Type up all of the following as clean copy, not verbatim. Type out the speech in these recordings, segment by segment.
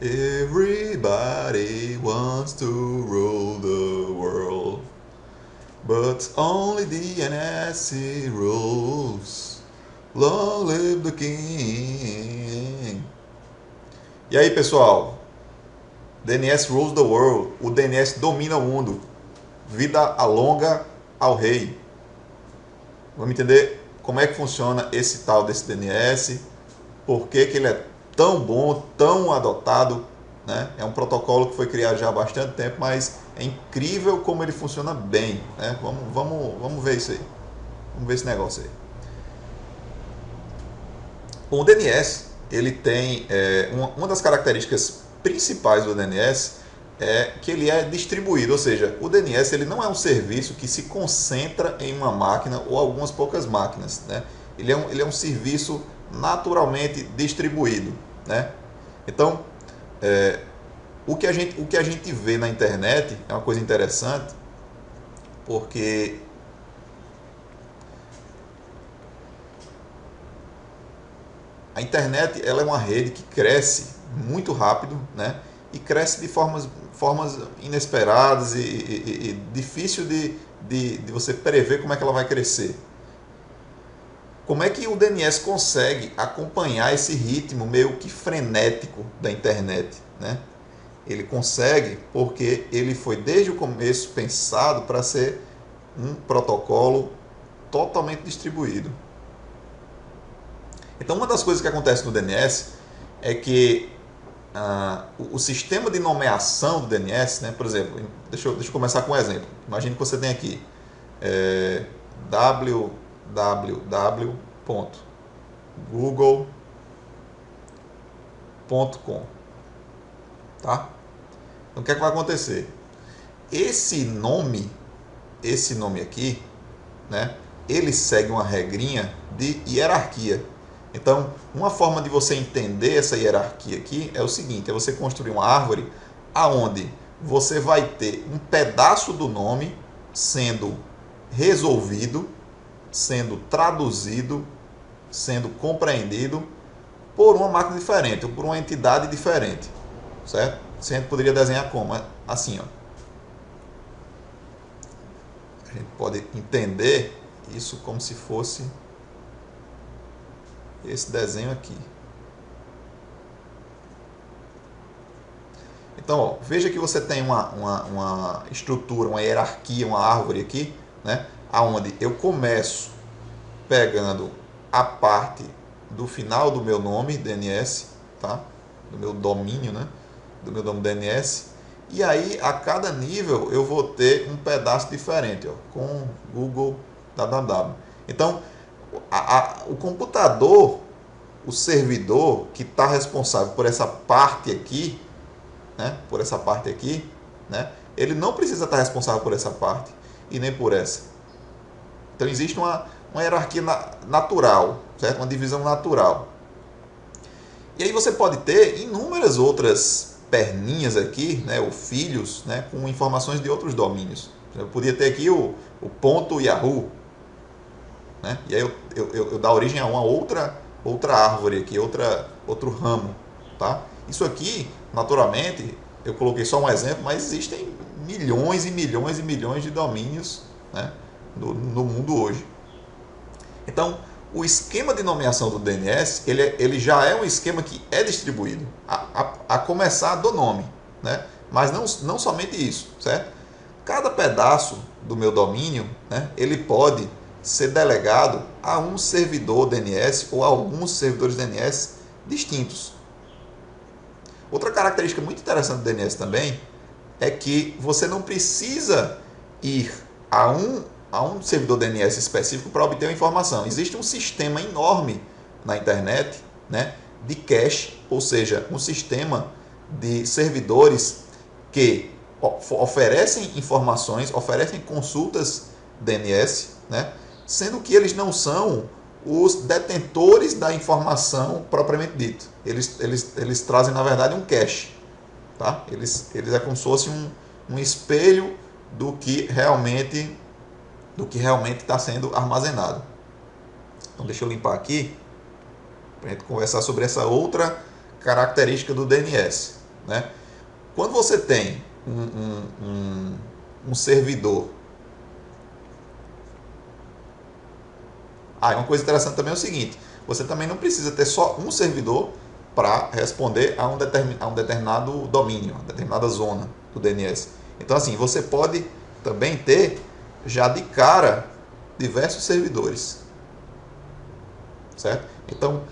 Everybody wants to rule the world, but only DNS rules. Long live the king. E aí, pessoal? DNS rules the world. O DNS domina o mundo. Vida longa ao rei. Vamos entender como é que funciona esse tal desse DNS, por que ele é tão bom, tão adotado, né? É um protocolo que foi criado já há bastante tempo, mas é incrível como ele funciona bem, né? Vamos ver isso aí. Vamos ver esse negócio aí. O DNS, ele tem uma das características principais do DNS é que ele é distribuído, ou seja, o DNS ele não é um serviço que se concentra em uma máquina ou algumas poucas máquinas, né? Ele é um serviço naturalmente distribuído, né? Então, o que a gente vê na internet é uma coisa interessante, porque a internet ela é uma rede que cresce muito rápido, né? E cresce de formas inesperadas e difícil de você prever como é que ela vai crescer. Como é que o DNS consegue acompanhar esse ritmo meio que frenético da internet, né? Ele consegue porque ele foi desde o começo pensado para ser um protocolo totalmente distribuído. Então, uma das coisas que acontece no DNS é que o sistema de nomeação do DNS, né, por exemplo, deixa eu começar com um exemplo. Imagine que você tem aqui www.google.com, tá? Então, o que é que vai acontecer? Esse nome aqui, né, ele segue uma regrinha de hierarquia. Então, uma forma de você entender essa hierarquia aqui é o seguinte, é você construir uma árvore aonde você vai ter um pedaço do nome sendo resolvido, sendo traduzido, sendo compreendido por uma máquina diferente, ou por uma entidade diferente, certo? A gente poderia desenhar como? Assim, ó. A gente pode entender isso como se fosse esse desenho aqui. Então, ó, veja que você tem uma estrutura, uma hierarquia, uma árvore aqui, né? Aonde eu começo pegando a parte do final do meu nome DNS, tá? Do meu domínio, né? Do meu nome DNS. E aí, a cada nível, eu vou ter um pedaço diferente, ó, com Google www. Então, o computador, o servidor que está responsável por essa parte aqui, né, né, ele não precisa estar responsável por essa parte e nem por essa. Então existe uma hierarquia natural, certo? Uma divisão natural. E aí você pode ter inúmeras outras perninhas aqui, né, ou filhos, né, com informações de outros domínios. Eu podia ter aqui o ponto Yahoo, né? E aí eu dar origem a uma outra árvore aqui, outro ramo, tá? Isso aqui, naturalmente, eu coloquei só um exemplo, mas existem milhões e milhões e milhões de domínios, né, no mundo hoje. Então, o esquema de nomeação do DNS, ele já é um esquema que é distribuído, a começar do nome, né? Mas não somente isso, certo? Cada pedaço do meu domínio, né, ele pode ser delegado a um servidor DNS ou a alguns servidores DNS distintos. Outra característica muito interessante do DNS também é que você não precisa ir a um servidor DNS específico para obter uma informação. Existe um sistema enorme na internet, né, de cache, ou seja, um sistema de servidores que oferecem informações, oferecem consultas DNS, né, sendo que eles não são os detentores da informação propriamente dito. Eles trazem, na verdade, um cache. Tá? Eles é como se fosse um espelho do que realmente está sendo armazenado. Então, deixa eu limpar aqui para a gente conversar sobre essa outra característica do DNS. né? Quando você tem um servidor... uma coisa interessante também é o seguinte, você também não precisa ter só um servidor para responder a um determinado domínio, a determinada zona do DNS. Então, assim, você pode também ter, já de cara, diversos servidores, certo? Então,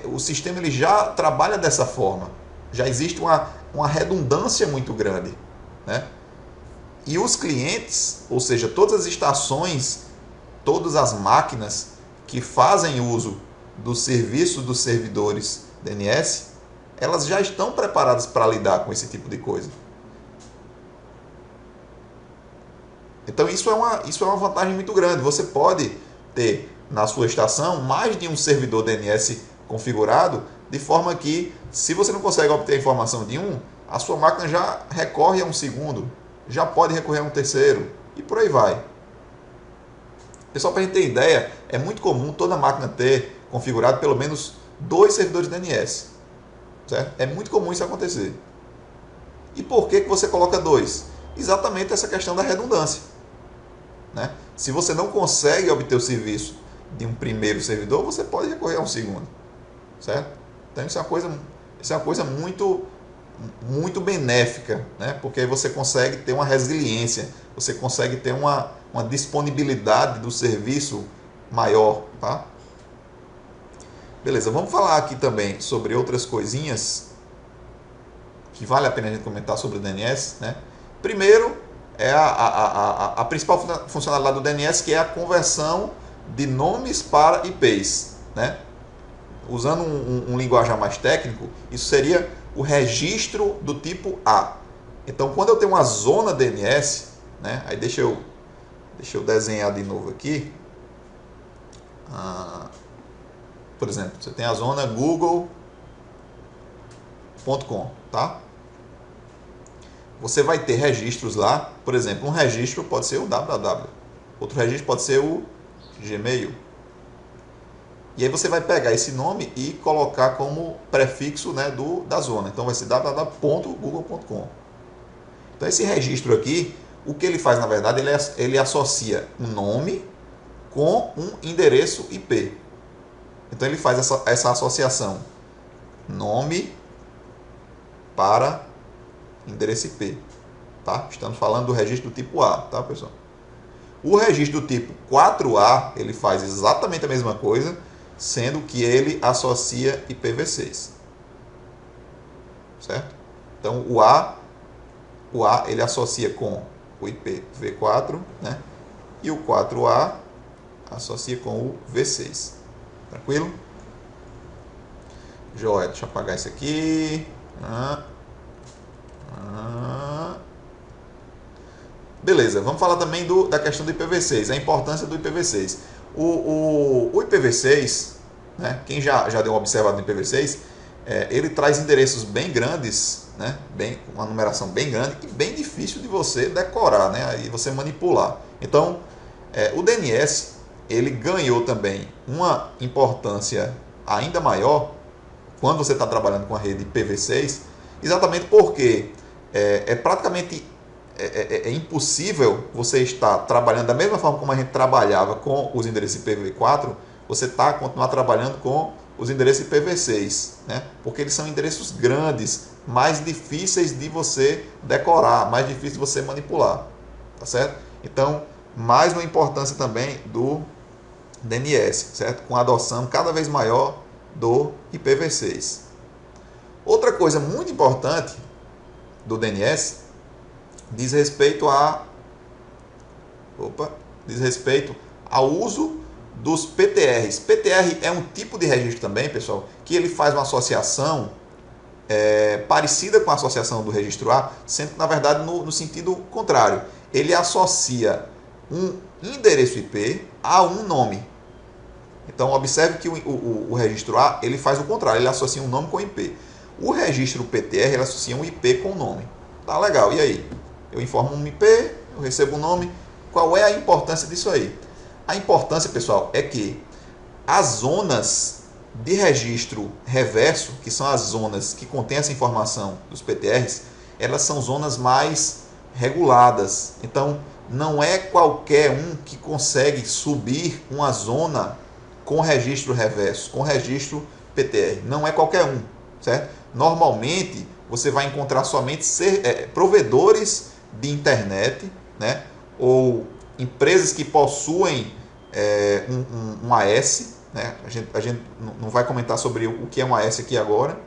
o sistema ele já trabalha dessa forma, já existe uma redundância muito grande, né? E os clientes, ou seja, todas as estações, todas as máquinas que fazem uso do serviço dos servidores DNS, elas já estão preparadas para lidar com esse tipo de coisa. Então isso é uma vantagem muito grande. Você pode ter na sua estação mais de um servidor DNS configurado, de forma que, se você não consegue obter a informação de um, a sua máquina já recorre a um segundo, já pode recorrer a um terceiro, e por aí vai. Pessoal, para a gente ter ideia, é muito comum toda máquina ter configurado pelo menos 2 servidores DNS. Certo? É muito comum isso acontecer. E por que você coloca 2? Exatamente essa questão da redundância, né? Se você não consegue obter o serviço de um primeiro servidor, você pode recorrer a um segundo. Certo? Então isso é uma coisa muito, muito benéfica, né? Porque aí você consegue ter uma resiliência, você consegue ter uma disponibilidade do serviço maior, tá? Beleza, vamos falar aqui também sobre outras coisinhas que vale a pena a gente comentar sobre o DNS, né? Primeiro é a principal funcionalidade do DNS, que é a conversão de nomes para IPs, né? Usando um linguajar mais técnico, isso seria o registro do tipo A. Então, quando eu tenho uma zona DNS, né? Aí deixa eu desenhar de novo aqui. Por exemplo, você tem a zona google.com, tá? Você vai ter registros lá. Por exemplo, um registro pode ser o www, outro registro pode ser o Gmail. E aí você vai pegar esse nome e colocar como prefixo, né, da zona. Então vai ser www.google.com. Então esse registro aqui, o que ele faz na verdade, ele associa um nome com um endereço IP. Então ele faz essa associação, nome para endereço IP, tá? Estamos falando do registro do tipo A, tá, pessoal? O registro do tipo 4A, ele faz exatamente a mesma coisa, sendo que ele associa IPv6, certo? Então o A ele associa com o IPv4, né? E o 4A associa com o V6. Tranquilo? Joia, deixa eu apagar isso aqui. Beleza, vamos falar também da questão do IPv6, a importância do IPv6. O IPv6, né, quem já deu uma observada no IPv6, ele traz endereços bem grandes, né, uma numeração bem grande e bem difícil de você decorar, né, e você manipular. Então, o DNS ele ganhou também uma importância ainda maior quando você está trabalhando com a rede IPv6, exatamente porque praticamente impossível você estar trabalhando da mesma forma como a gente trabalhava com os endereços IPv4, você continuar trabalhando com os endereços IPv6, né? Porque eles são endereços grandes, mais difíceis de você decorar, mais difíceis de você manipular, tá certo? Então, mais uma importância também do DNS, certo? Com a adoção cada vez maior do IPv6. Outra coisa muito importante do DNS diz respeito ao uso dos PTRs. PTR é um tipo de registro também, pessoal, que ele faz uma associação parecida com a associação do registro A, sendo que, na verdade, no sentido contrário. Ele associa um endereço IP a um nome. Então, observe que o registro A ele faz o contrário, ele associa um nome com IP. O registro PTR ele associa um IP com o nome. Tá legal, e aí? Eu informo um IP, eu recebo um nome. Qual é a importância disso aí? A importância, pessoal, é que as zonas de registro reverso, que são as zonas que contêm essa informação dos PTRs, elas são zonas mais reguladas. Então, não é qualquer um que consegue subir uma zona com registro reverso, com registro PTR. Não é qualquer um, certo? Normalmente, você vai encontrar somente provedores de internet, né? Ou empresas que possuem um AS, né? A gente não vai comentar sobre o que é um AS aqui agora,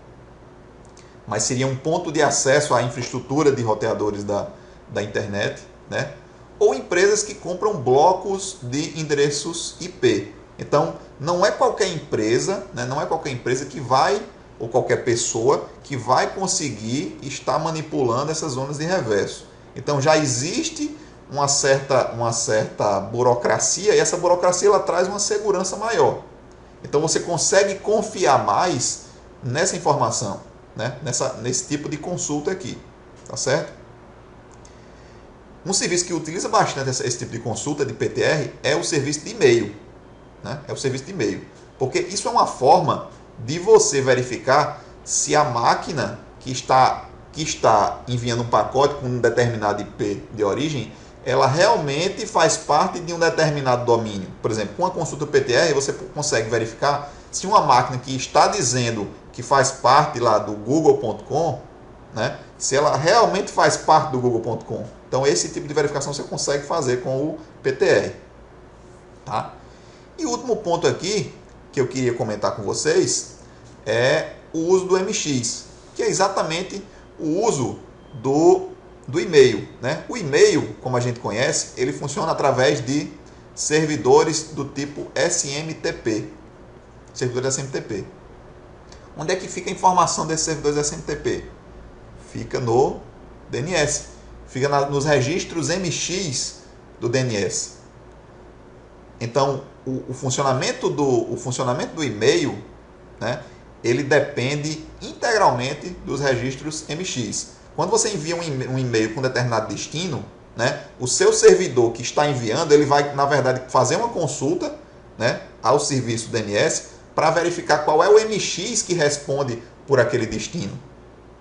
mas seria um ponto de acesso à infraestrutura de roteadores da internet, né? Ou empresas que compram blocos de endereços IP. Então, não é qualquer empresa, né? Não é qualquer empresa que vai, ou qualquer pessoa que vai conseguir estar manipulando essas zonas de reverso. Então, já existe uma certa burocracia, e essa burocracia ela traz uma segurança maior. Então, você consegue confiar mais nessa informação, né? Nesse tipo de consulta aqui, tá certo? Um serviço que utiliza bastante esse tipo de consulta de PTR é o serviço de e-mail, né? É o serviço de e-mail, porque isso é uma forma de você verificar se a máquina que está enviando um pacote com um determinado IP de origem, ela realmente faz parte de um determinado domínio. Por exemplo, com a consulta PTR, você consegue verificar se uma máquina que está dizendo que faz parte lá do google.com, né, se ela realmente faz parte do google.com. Então, esse tipo de verificação você consegue fazer com o PTR. Tá? E o último ponto aqui que eu queria comentar com vocês é o uso do MX, que é exatamente o uso do e-mail, né? O e-mail, como a gente conhece, ele funciona através de servidores do tipo SMTP. Servidores SMTP. Onde é que fica a informação desses servidores SMTP? Fica no DNS. Fica nos registros MX do DNS. Então, o funcionamento do e-mail, né, ele depende integralmente dos registros MX. Quando você envia um e-mail com determinado destino, né, o seu servidor que está enviando, ele vai, na verdade, fazer uma consulta, né, ao serviço DNS para verificar qual é o MX que responde por aquele destino.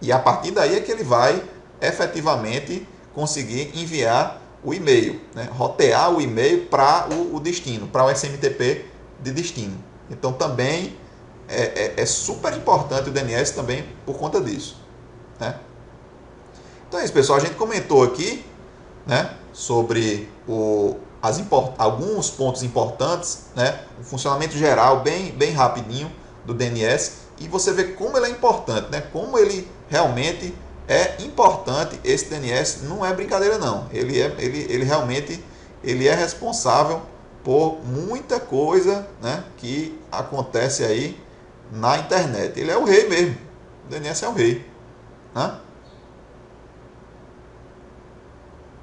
E a partir daí é que ele vai efetivamente conseguir enviar o e-mail, né, rotear o e-mail para o destino, para o SMTP de destino. Então também é super importante o DNS também por conta disso, né? Então é isso, pessoal. A gente comentou aqui, né, sobre alguns pontos importantes, né, o funcionamento geral bem rapidinho do DNS, e você vê como ele é importante, né, como ele realmente é importante. Esse DNS não é brincadeira não, ele realmente é responsável por muita coisa, né, que acontece aí na internet. Ele é o rei mesmo, o DNS é o rei, né?